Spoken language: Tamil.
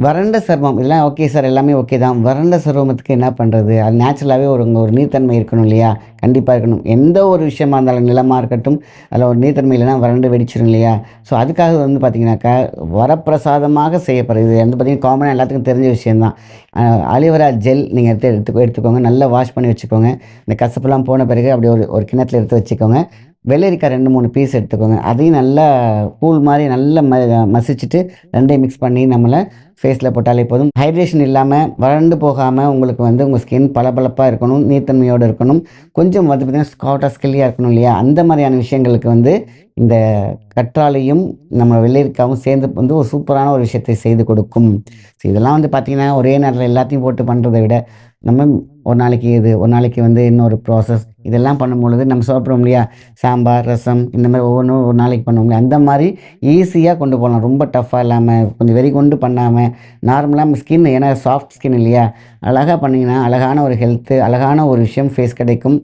வறண்ட சருமம் இதெல்லாம் ஓகே சார். எல்லாமே ஓகே தான். வறண்ட சருமத்துக்கு என்ன பண்றது? அது நேச்சுரலாவே ஒரு நீர்த்தன்மை இருக்கணும் இல்லையா? கண்டிப்பா இருக்கணும். எந்த ஒரு விஷயமா இருந்தாலும் நிலமா இருக்கட்டும், அதில ஒரு நீர்த்தன்மை இல்லன்னா வறண்டு வெடிச்சிரும் இல்லையா? ஸோ, அதுக்காக வந்து பார்த்தீங்கன்னாக்கா, வரப்பிரசாதமாக செய்யப்படுறது. இது வந்து பார்த்தீங்கன்னா, காமனா எல்லாத்துக்கும் தெரிஞ்ச விஷயம் தான். அ அலோவேரா ஜெல் நீங்க எடுத்துக்கோங்க. நல்லா வாஷ் பண்ணி வச்சுக்கோங்க. இந்த கசப்புலாம் போன பிறகு அப்படியே ஒரு ஒரு கிண்ணத்துல எடுத்து வச்சுக்கோங்க. வெள்ளரிக்காய் 2, 3 பீஸ் எடுத்துக்கோங்க. அதையும் நல்லா கூழ் மாரி நல்லா மசிச்சுட்டு 2யும் மிக்ஸ் பண்ணி நம்மள ஃபேஸ்ல போட்டாலே போதும். ஹைட்ரேஷன் இல்லாம, வறண்டு போகாம உங்களுக்கு வந்து உங்க ஸ்கின் பளபளப்பா இருக்கணும், நீர்த்தன்மையோட இருக்கணும். கொஞ்சம் வந்து பார்த்தீங்கன்னா, ஸ்காட்டா ஸ்கில்லியா இருக்கணும் இல்லையா? அந்த மாரியான விஷயங்களுக்கு வந்து இந்த கற்றாழையும், நம்ம வெள்ளரிக்காவும் சேர்ந்து வந்து ஒரு சூப்பரான ஒரு விஷயத்தை செய்து கொடுக்கும். இதெல்லாம் வந்து பார்த்தீங்கன்னா, ஒரே நேரத்தில எல்லாத்தையும் போட்டு பண்றத விட, நம்ம ஒரு நாளைக்கு இது, ஒரு நாளைக்கு வந்து இன்னொரு ப்ராசஸ் இதெல்லாம் பண்ணும்பொழுது நம்ம சாப்பிடுறோம் இல்லையா? சாம்பார், ரசம் இந்த மாரி ஒவ்வொன்னும் ஒரு நாளைக்கு பண்ணுவோம் இல்லையா? அந்த மாரி ஈஸியா கொண்டு போலாம். ரொம்ப டஃப்பா இல்லாம, கொஞ்சம் வெறிகொண்டு பண்ணாம, நார்மலா நம்ம ஸ்கின் ஏன்னா சாஃப்ட் ஸ்கின் இல்லையா? அழகா பண்ணீங்கன்னா, அழகான ஒரு ஹெல்த்து, அழகான ஒரு விஷயம் ஃபேஸ் கிடைக்கும்.